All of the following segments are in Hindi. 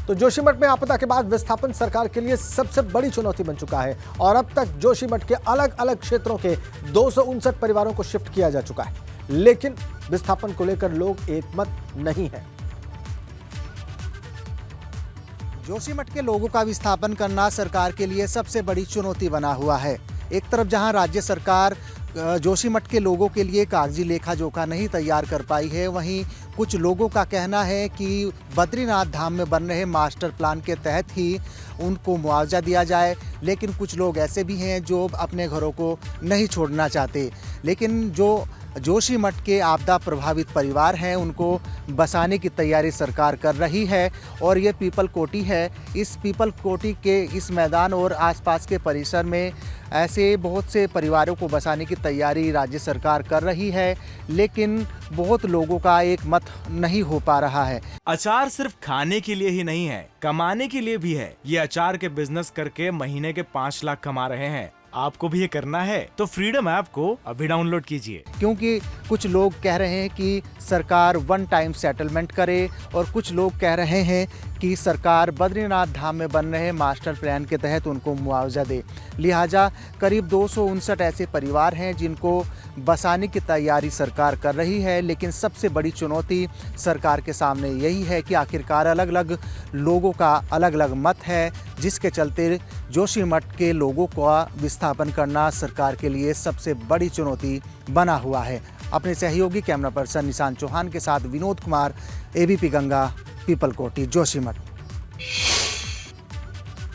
तो जोशीमठ में आपदा के बाद विस्थापन सरकार के लिए सबसे बड़ी चुनौती बन चुका है और अब तक जोशीमठ के अलग अलग क्षेत्रों के 259 परिवारों को शिफ्ट किया जा चुका है, लेकिन विस्थापन को लेकर लोग एकमत नहीं है। जोशीमठ के लोगों का विस्थापन करना सरकार के लिए सबसे बड़ी चुनौती बना हुआ है। एक तरफ जहां राज्य सरकार जोशीमठ के लोगों के लिए कागजी लेखा जोखा नहीं तैयार कर पाई है, वहीं कुछ लोगों का कहना है कि बद्रीनाथ धाम में बन रहे मास्टर प्लान के तहत ही उनको मुआवजा दिया जाए। लेकिन कुछ लोग ऐसे भी हैं जो अपने घरों को नहीं छोड़ना चाहते। लेकिन जो जोशीमठ के आपदा प्रभावित परिवार हैं उनको बसाने की तैयारी सरकार कर रही है और ये पीपल कोठी है। इस पीपल कोठी के इस मैदान और आसपास के परिसर में ऐसे बहुत से परिवारों को बसाने की तैयारी राज्य सरकार कर रही है, लेकिन बहुत लोगों का एक मत नहीं हो पा रहा है। अचार सिर्फ खाने के लिए ही नहीं है, कमाने के लिए भी है। ये अचार के बिजनेस करके महीने के 5 लाख कमा रहे हैं। आपको भी ये करना है तो फ्रीडम ऐप को अभी डाउनलोड कीजिए। क्योंकि कुछ लोग कह रहे हैं कि सरकार वन टाइम सेटलमेंट करे और कुछ लोग कह रहे हैं कि सरकार बद्रीनाथ धाम में बन रहे मास्टर प्लान के तहत उनको मुआवजा दे। लिहाजा करीब 259 ऐसे परिवार हैं जिनको बसाने की तैयारी सरकार कर रही है, लेकिन सबसे बड़ी चुनौती सरकार के सामने यही है कि आखिरकार अलग अलग लोगों का अलग अलग मत है, जिसके चलते जोशीमठ के लोगों का विस्थापन करना सरकार के लिए सबसे बड़ी चुनौती बना हुआ है। अपने सहयोगी कैमरा पर्सन निशांत चौहान के साथ विनोद कुमार, एबीपी गंगा, पीपल कोठी, जोशीमठ।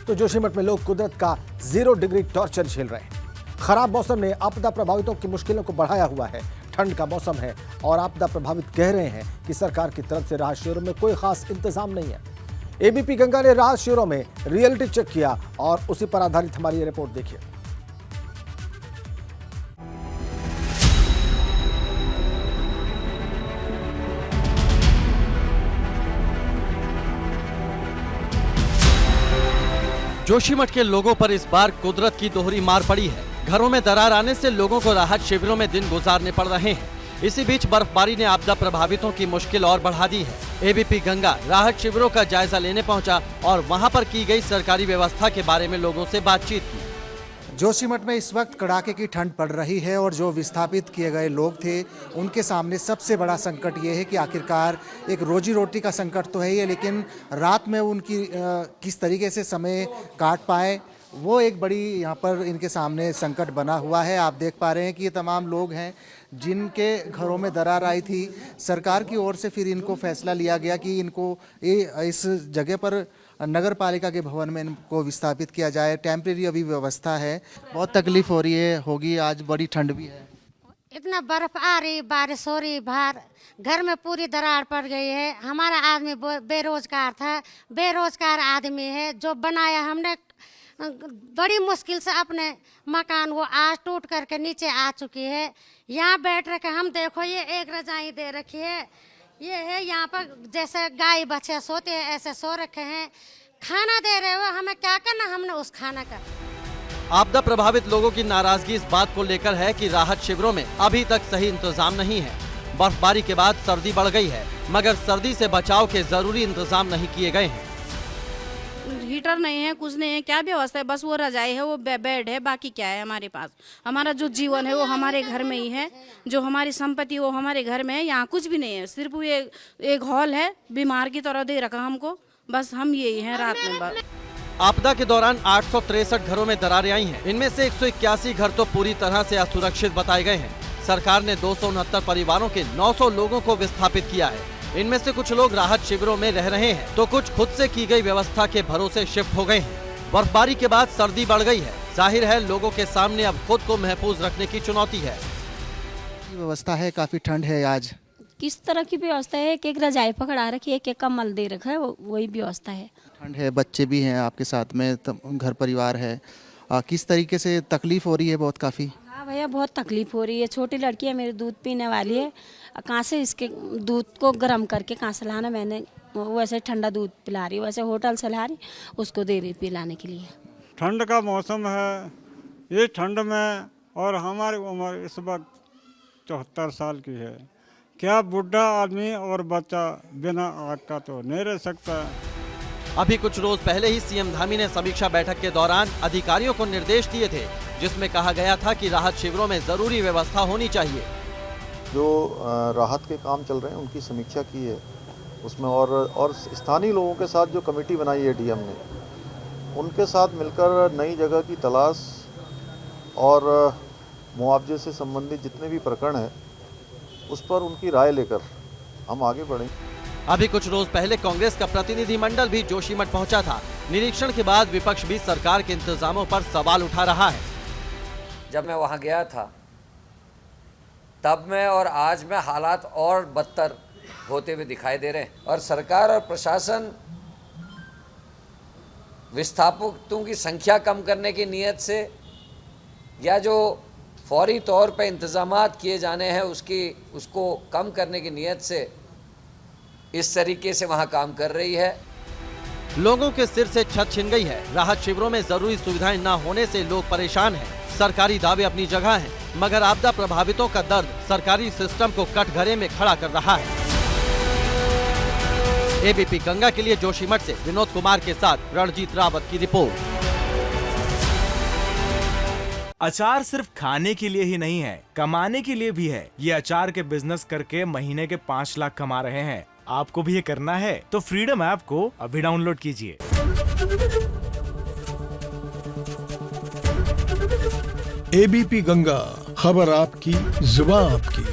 तो जोशीमठ में लोग कुदरत का 0 डिग्री टॉर्चर झेल रहे हैं। खराब मौसम ने आपदा प्रभावितों की मुश्किलों को बढ़ाया हुआ है। ठंड का मौसम है और आपदा प्रभावित कह रहे हैं कि सरकार की तरफ से राहत शिविरों में कोई खास इंतजाम नहीं है। एबीपी गंगा ने राहत शिविरों में रियलिटी चेक किया और उसी पर आधारित हमारी ये रिपोर्ट देखिए। जोशीमठ के लोगों पर इस बार कुदरत की दोहरी मार पड़ी है। घरों में दरार आने से लोगों को राहत शिविरों में दिन गुजारने पड़ रहे हैं। इसी बीच बर्फबारी ने आपदा प्रभावितों की मुश्किल और बढ़ा दी है। एबीपी गंगा राहत शिविरों का जायजा लेने पहुंचा और वहां पर की गई सरकारी व्यवस्था के बारे में लोगों से बातचीत की। जोशीमठ में इस वक्त कड़ाके की ठंड पड़ रही है और जो विस्थापित किए गए लोग थे उनके सामने सबसे बड़ा संकट ये है कि आखिरकार एक रोजी रोटी का संकट तो है ये, लेकिन रात में उनकी किस तरीके से समय काट पाए वो एक बड़ी यहाँ पर इनके सामने संकट बना हुआ है। आप देख पा रहे हैं कि ये तमाम लोग हैं जिनके घरों में दरार आई थी। सरकार की ओर से फिर इनको फैसला लिया गया कि इनको इस जगह पर नगर पालिका के भवन में इनको विस्थापित किया जाए। टेम्परेरी अभी व्यवस्था है। बहुत तकलीफ हो रही है, होगी, आज बड़ी ठंड भी है। इतना बर्फ आ रही, बारिश हो रही, बाहर घर में पूरी दरार पड़ गई है। हमारा आदमी बेरोजगार था, बेरोजगार आदमी है। जो बनाया हमने बड़ी मुश्किल से अपने मकान, वो आज टूट करके नीचे आ चुकी है। यहाँ बैठ रखे हम, देखो ये एक रजाई दे रखी है, ये है यहाँ पर जैसे गाय बच्चे सोते हैं ऐसे सो रखे हैं। खाना दे रहे हो, हमें क्या करना, हमने उस खाना का। आपदा प्रभावित लोगों की नाराजगी इस बात को लेकर है कि राहत शिविरों में अभी तक सही इंतजाम नहीं है। बर्फबारी के बाद सर्दी बढ़ गई है, मगर सर्दी से बचाव के जरूरी इंतजाम नहीं किए गए हैं। हीटर नहीं है, कुछ नहीं है, क्या व्यवस्था है? बस वो रजाई है, वो बेड है, बाकी क्या है हमारे पास? हमारा जो जीवन है वो हमारे घर में ही है, जो हमारी संपत्ति वो हमारे घर में है। यहाँ कुछ भी नहीं है, सिर्फ ये एक हॉल है, बीमार की तरह दे रखा हमको, बस हम यही हैं रात में। आपदा के दौरान 863 घरों में दरारें आई हैं। इनमें से 181 घर तो पूरी तरह से असुरक्षित बताए गए हैं। सरकार ने 269 परिवारों के 900 लोगों को विस्थापित किया है। इनमें से कुछ लोग राहत शिविरों में रह रहे हैं तो कुछ खुद से की गई व्यवस्था के भरोसे शिफ्ट हो गए हैं। बर्फबारी के बाद सर्दी बढ़ गई है, जाहिर है लोगों के सामने अब खुद को महफूज रखने की चुनौती है। व्यवस्था है, काफी ठंड है। आज किस तरह की व्यवस्था है? एक रजाई पकड़ा रखी है, एक कम्बल दे रखा है, वही व्यवस्था है। ठंड है, बच्चे भी हैं आपके साथ में, घर परिवार है, किस तरीके से तकलीफ हो रही है? बहुत काफी। हाँ भैया, बहुत तकलीफ हो रही है। छोटी लड़की है मेरी, दूध पीने वाली है, कहाँ से इसके दूध को गर्म करके कहाँ से लाना? मैंने वैसे ठंडा दूध पिला रही, वैसे होटल से ला रही, उसको दे रही पिलाने के लिए। ठंड का मौसम है, ये ठंड में, और हमारी उम्र इस वक्त 74 साल की है। क्या बुढ़ा आदमी और बच्चा बिना आग का तो नहीं रह सकता। अभी कुछ रोज पहले ही सीएम धामी ने समीक्षा बैठक के दौरान अधिकारियों को निर्देश दिए थे, जिसमें कहा गया था कि राहत शिविरों में जरूरी व्यवस्था होनी चाहिए। जो राहत के काम चल रहे हैं उनकी समीक्षा की है उसमें, और स्थानीय लोगों के साथ जो कमेटी बनाई है डीएम ने, उनके साथ मिलकर नई जगह की तलाश और मुआवजे से संबंधित जितने भी प्रकरण हैं उस पर उनकी राय लेकर हम आगे बढ़ें। अभी कुछ रोज पहले कांग्रेस का प्रतिनिधिमंडल भी जोशीमठ पहुंचा था। निरीक्षण के बाद विपक्ष भी सरकार के इंतजामों पर सवाल उठा रहा है। जब मैं वहां गया था तब में और आज में हालात और बदतर होते हुए दिखाई दे रहे हैं, और सरकार और प्रशासन विस्थापितों की संख्या कम करने की नीयत से या जो फौरी तौर पर इंतजामात किए जाने हैं उसको कम करने की नीयत से इस तरीके से वहां काम कर रही है। लोगों के सिर से छत छिन गई है। राहत शिविरों में जरूरी सुविधाएं न होने से लोग परेशान हैं। सरकारी दावे अपनी जगह हैं, मगर आपदा प्रभावितों का दर्द सरकारी सिस्टम को कटघरे में खड़ा कर रहा है। एबीपी गंगा के लिए जोशीमठ से विनोद कुमार के साथ रणजीत रावत की रिपोर्ट। अचार सिर्फ खाने के लिए ही नहीं है, कमाने के लिए भी है। ये अचार के बिजनेस करके महीने के 5 लाख कमा रहे हैं। आपको भी ये करना है तो फ्रीडम ऐप को अभी डाउनलोड कीजिए। एबीपी गंगा, खबर आपकी, जुबान आपकी।